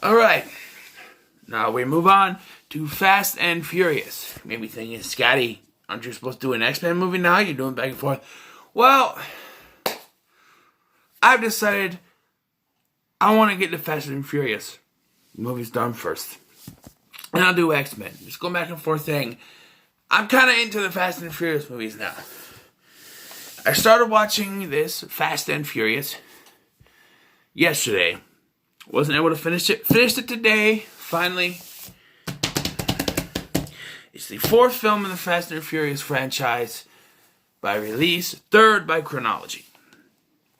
Alright, now we move on to Fast and Furious. Maybe thinking, Scotty, aren't you supposed to do an X-Men movie now? You're doing back and forth. Well, I've decided I want to get to Fast and Furious. The movie's done first. And I'll do X-Men. Just go back and forth thing. I'm kind of into the Fast and Furious movies now. I started watching this Fast and Furious yesterday. Wasn't able to finish it. Finished it today, finally. It's the fourth film in the Fast and Furious franchise by release, third by chronology.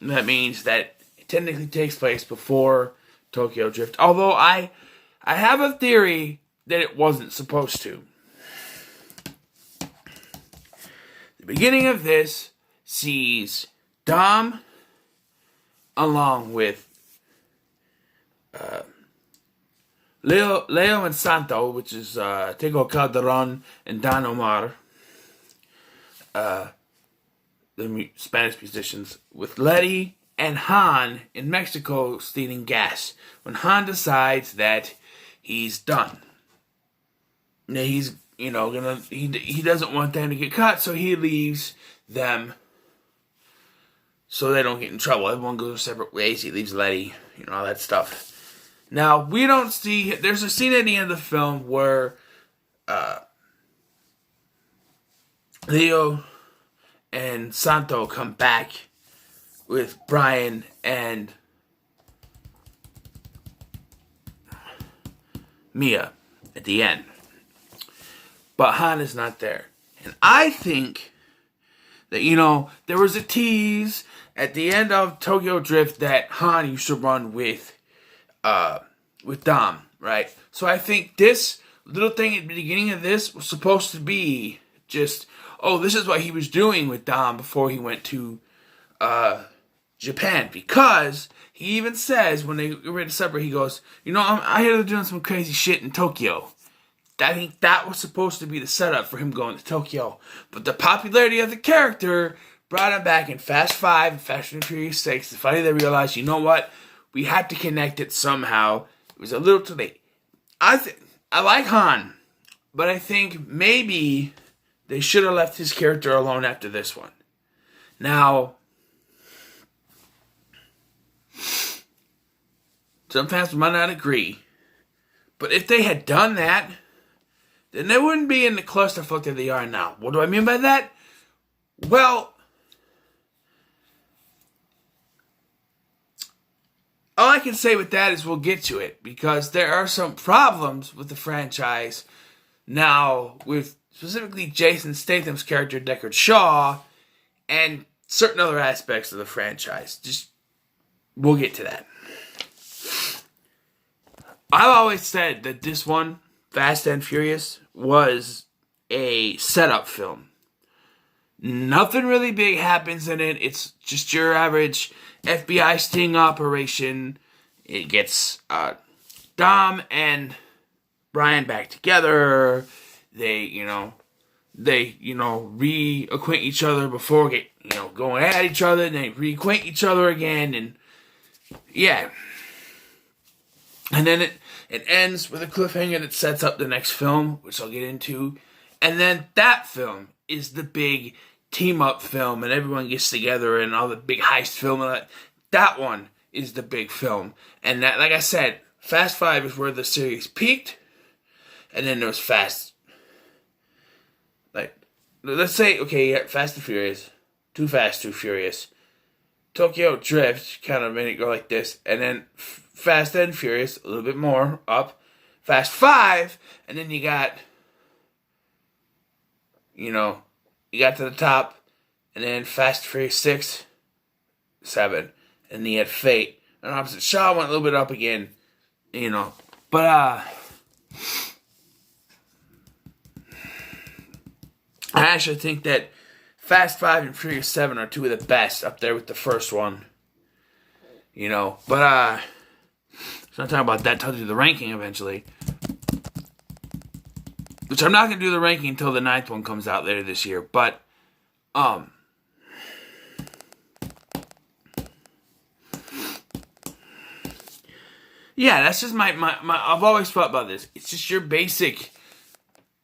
And that means that it technically takes place before Tokyo Drift. Although I have a theory that it wasn't supposed to. The beginning of this sees Dom along with Leo and Santo, which is Tego Calderon and Don Omar, the Spanish musicians, with Letty and Han in Mexico stealing gas. When Han decides that he's done, he's he doesn't want them to get caught, so he leaves them so they don't get in trouble. Everyone goes separate ways. He leaves Letty, all that stuff. Now, we don't see... There's a scene at the end of the film where Leo and Santo come back with Brian and Mia at the end. But Han is not there. And I think that, there was a tease at the end of Tokyo Drift that Han used to run with Dom, right? So I think this little thing at the beginning of this was supposed to be just, this is what he was doing with Dom before he went to Japan. Because he even says, when they were to separate, he goes, I hear they're doing some crazy shit in Tokyo. I think that was supposed to be the setup for him going to Tokyo. But the popularity of the character brought him back in Fast 5 and Fast and Furious 6. Finally, they realized, what? We had to connect it somehow. It was a little too late. I like Han, but I think maybe they should have left his character alone after this one. Now, some fans might not agree, but if they had done that, then they wouldn't be in the clusterfuck that they are now. What do I mean by that? Well, all I can say with that is we'll get to it, because there are some problems with the franchise now, with specifically Jason Statham's character Deckard Shaw and certain other aspects of the franchise. We'll get to that. I've always said that this one, Fast and Furious, was a setup film. Nothing really big happens in it. It's just your average FBI sting operation. It gets Dom and Brian back together. They reacquaint each other before going at each other, and they reacquaint each other again, and yeah. And then it ends with a cliffhanger that sets up the next film, which I'll get into. And then that film is the big team-up film, and everyone gets together, and all the big heist film, and that one is the big film. And that, like I said, Fast 5 is where the series peaked, and then there was Fast. Let's say, Fast and Furious, Too Fast, Too Furious. Tokyo Drift kind of made it go like this, and then Fast and Furious, a little bit more up. Fast 5, and then you got, you got to the top, and then Fast and Furious 6, 7, and then you had Fate. And opposite Shaw went a little bit up again, But, I actually think that Fast 5 and Furious 7 are two of the best, up there with the first one. But, so I'm talking about that. I'll do the ranking eventually. Which I'm not going to do the ranking until the 9th one comes out later this year. But, Yeah, that's just my I've always thought about this. It's just your basic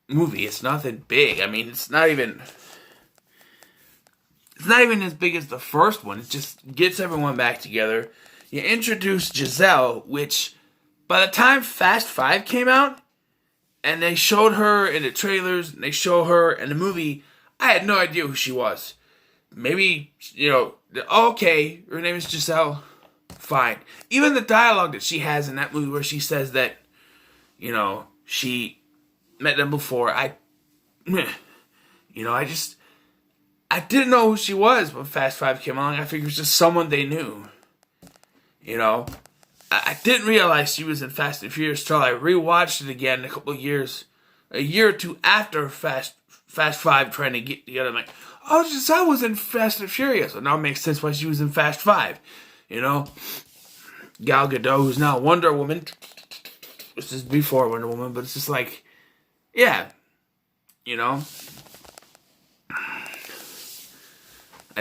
movie. It's nothing big. I mean, it's not even as big as the first one. It just gets everyone back together. You introduce Giselle, which by the time Fast 5 came out, and they showed her in the trailers, and they show her in the movie, I had no idea who she was. Maybe, okay, her name is Giselle. Fine. Even the dialogue that she has in that movie where she says that, she met them before, I didn't know who she was when Fast 5 came along. I figured it was just someone they knew. I didn't realize she was in Fast and Furious till I rewatched it again a year or two after Fast 5 trying to get together. I'm like, oh, Giselle was in Fast and Furious. So now it makes sense why she was in Fast 5. Gal Gadot, who's now Wonder Woman. This is before Wonder Woman, but it's just like, yeah, I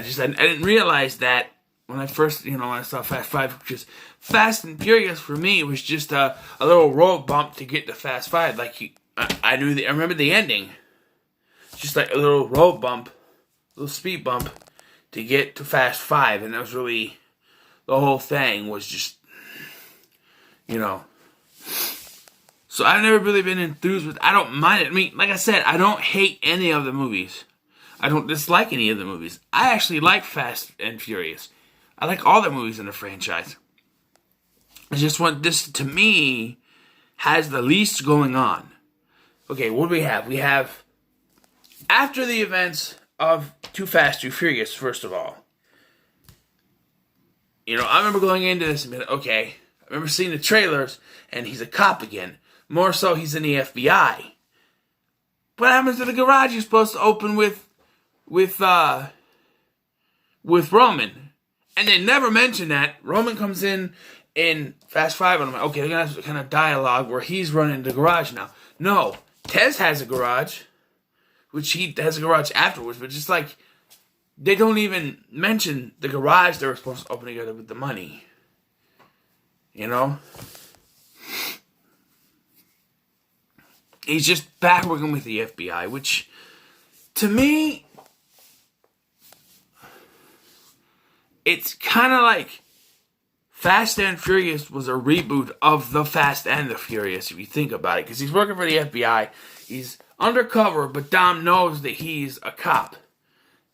didn't realize that when I first, when I saw Fast 5, because Fast and Furious for me was just a little road bump to get to Fast 5. Like, I remember the ending. Just like a little road bump, a little speed bump to get to Fast 5. And that was really, the whole thing was just, So I've never really been enthused with, I don't mind it. I mean, like I said, I don't hate any of the movies. I don't dislike any of the movies. I actually like Fast and Furious. I like all the movies in the franchise. I just want this, to me, has the least going on. Okay, what do we have? We have, after the events of Too Fast, Too Furious, first of all. I remember going into this and being, okay, I remember seeing the trailers, and he's a cop again. More so, he's in the FBI. What happens to the garage you're supposed to open with Roman? And they never mention that. Roman comes in Fast 5, and I'm like, okay, they're going to have kind of dialogue where he's running the garage now. No, Tez has a garage, which he has a garage afterwards, but just like, they don't even mention the garage they were supposed to open together with the money. He's just back working with the FBI, which, to me, it's kind of like Fast and Furious was a reboot of The Fast and the Furious, if you think about it. Because he's working for the FBI. He's undercover, but Dom knows that he's a cop.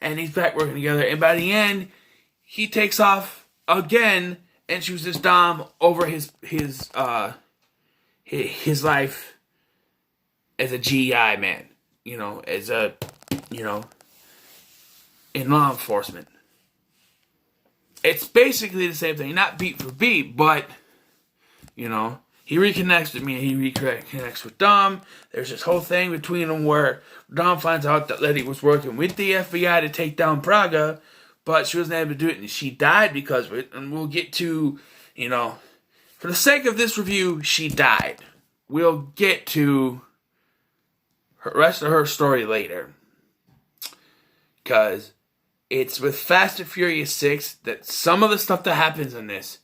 And he's back working together. And by the end, he takes off again and chooses Dom over his life as a GI man. As a, in law enforcement. It's basically the same thing. Not beat for beat, but, he reconnects with me and he reconnects with Dom. There's this whole thing between them where Dom finds out that Letty was working with the FBI to take down Praga, but she wasn't able to do it and she died because of it. And we'll get to, for the sake of this review, she died. We'll get to the rest of her story later. Because it's with Fast and Furious 6 that some of the stuff that happens in this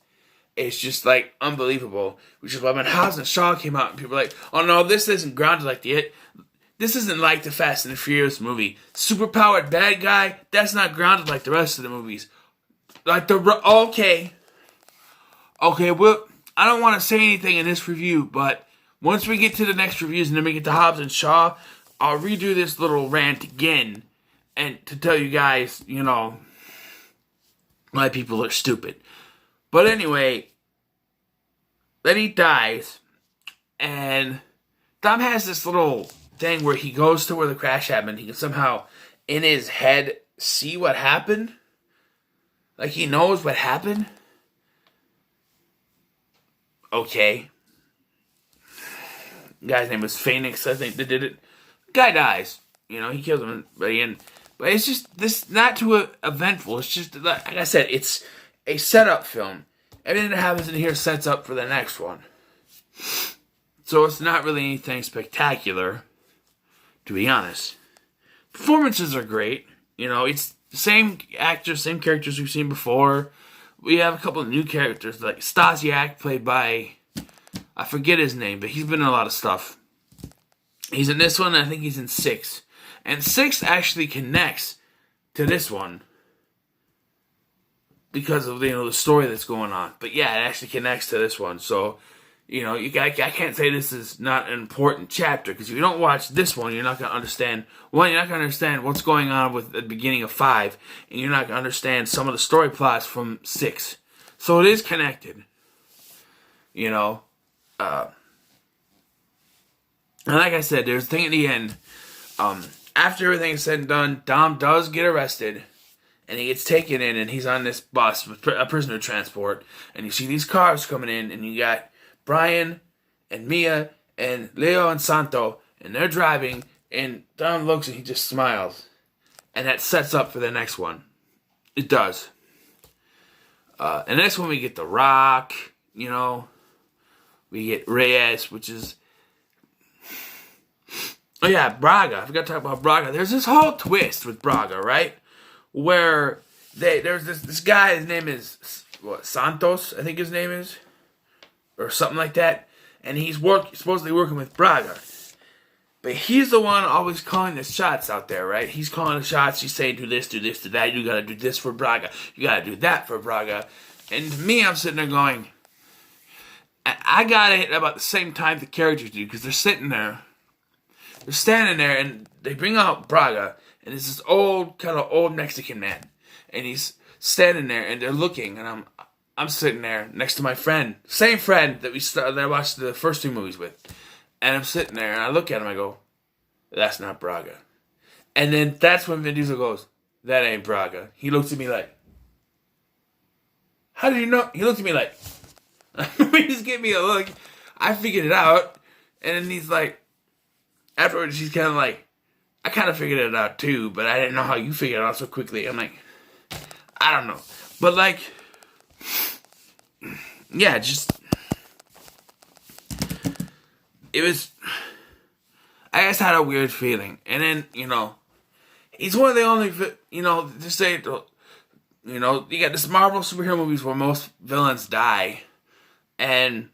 is just like unbelievable. Which is why when Hobbs and Shaw came out and people were like, oh no, this isn't grounded like this isn't like the Fast and the Furious movie. Superpowered bad guy, that's not grounded like the rest of the movies. Like okay, well, I don't want to say anything in this review, but once we get to the next reviews and then we get to Hobbs and Shaw, I'll redo this little rant again and to tell you guys, why people are stupid. But anyway, Letty dies, and Dom has this little thing where he goes to where the crash happened. He can somehow, in his head, see what happened. Like he knows what happened. Okay. The guy's name was Phoenix, I think, that did it. Guy dies. He kills him by the end. But it's just, this not too eventful. It's just, like I said, it's a setup film. Everything that happens in here sets up for the next one. So it's not really anything spectacular, to be honest. Performances are great. It's the same actors, same characters we've seen before. We have a couple of new characters, like Stasiak, played by I forget his name, but he's been in a lot of stuff. He's in this one, and I think he's in 6. And 6 actually connects to this one because of the story that's going on. But yeah, it actually connects to this one. So, I can't say this is not an important chapter, because if you don't watch this one, you're not going to understand. One, you're not going to understand what's going on with the beginning of 5, and you're not going to understand some of the story plots from 6. So it is connected. And like I said, there's a thing at the end. After everything is said and done, Dom does get arrested, and he gets taken in, and he's on this bus with a prisoner transport, and you see these cars coming in, and you got Brian and Mia and Leo and Santo, and they're driving, and Dom looks and he just smiles. And that sets up for the next one. It does. And that's when we get The Rock, we get Reyes, which is... Oh yeah, Braga. I forgot to talk about Braga. There's this whole twist with Braga, right? Where there's this guy, his name is, Santos, I think his name is? Or something like that. And he's supposedly working with Braga. But he's the one always calling the shots out there, right? He's calling the shots. He's saying, do this, do that. You gotta do this for Braga. You gotta do that for Braga. And to me, I'm sitting there going, I got it about the same time the characters do, because they're sitting there. They're standing there, and they bring out Braga, and it's this kind of old Mexican man. And he's standing there, and they're looking, and I'm sitting there next to my friend. Same friend that I watched the first 2 movies with. And I'm sitting there, and I look at him, I go, that's not Braga. And then that's when Vin Diesel goes, that ain't Braga. He looks at me like, how did you know? He looked at me like, he just gave me a look. I figured it out. And then he's like, afterwards, he's kind of like, I kind of figured it out too, but I didn't know how you figured it out so quickly. I'm like, I don't know. But like, yeah, it was, I just had a weird feeling. And then, he's one of the only, to say, you got this Marvel superhero movies where most villains die. And,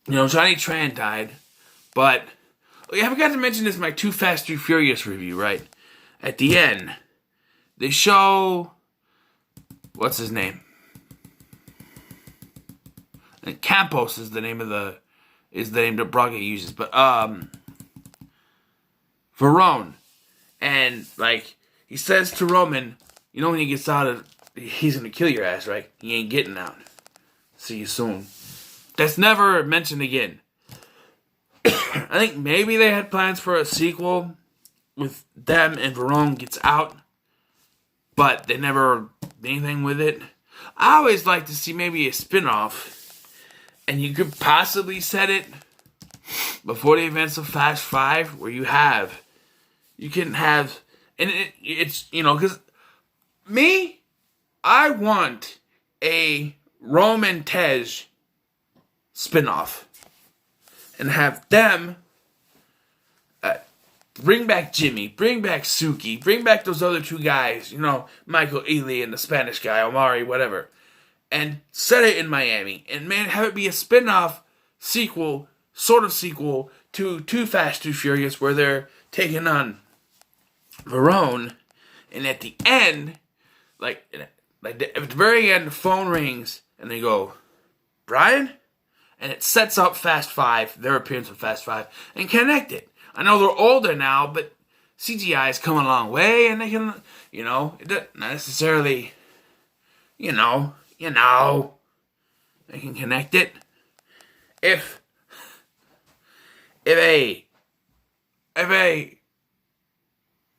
Johnny Tran died. But, I forgot to mention this in my Too Fast, Too Furious review, right? At the end, they show, what's his name? And Campos is the name that Braga uses, but Verone, and like he says to Roman, when he gets out he's gonna kill your ass, right? He ain't getting out. See you soon. That's never mentioned again. I think maybe they had plans for a sequel with them and Verone gets out, but they never did anything with it. I always like to see maybe a spin-off. And you could possibly set it before the events of Fast 5, where you can have, and it's, because I want a Roman Tej spin-off. And have them bring back Jimmy, bring back Suki, bring back those other 2 guys, Michael Ealy and the Spanish guy, Omari, whatever. And set it in Miami. And have it be a spin-off sequel to Too Fast, Too Furious, where they're taking on Verone. And at the end, at the very end, the phone rings, and they go, Brian? And it sets up Fast 5, their appearance in Fast 5, and connect it. I know they're older now, but CGI has come a long way, and they can, it doesn't necessarily, they can connect it. If a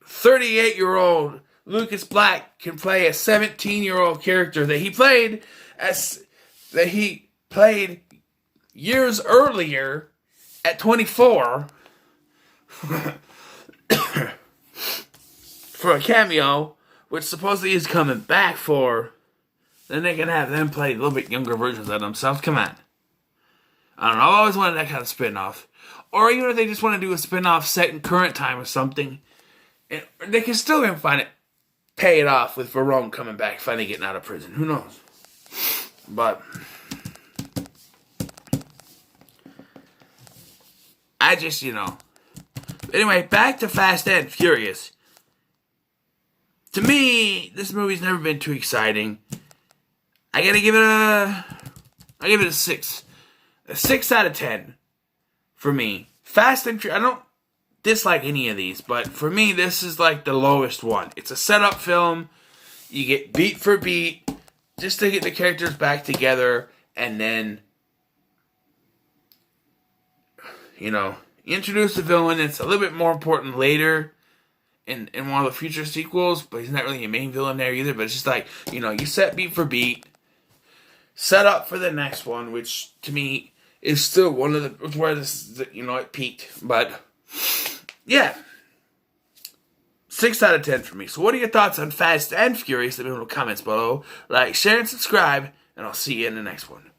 38-year-old Lucas Black can play a 17-year-old character that he played years earlier at 24 for a cameo, which supposedly is coming back for, then they can have them play a little bit younger versions of themselves. Come on. I don't know. I've always wanted that kind of spin-off. Or even if they just want to do a spin-off set in current time or something, they can still pay it off with Verone coming back, finally getting out of prison. Who knows? But I just, Anyway, back to Fast and Furious. To me, this movie's never been too exciting. I give it a 6. A 6 out of 10 for me. Fast and Furious, I don't dislike any of these, but for me, this is like the lowest one. It's a setup film. You get beat for beat just to get the characters back together, and then, you introduce the villain. It's a little bit more important later in one of the future sequels, but he's not really a main villain there either. But it's just like, you set beat for beat, set up for the next one, which to me is still one of the, where this, it peaked. But yeah, 6 out of 10 for me. So what are your thoughts on Fast and Furious? Let me know in the comments below. Like, share, and subscribe, and I'll see you in the next one.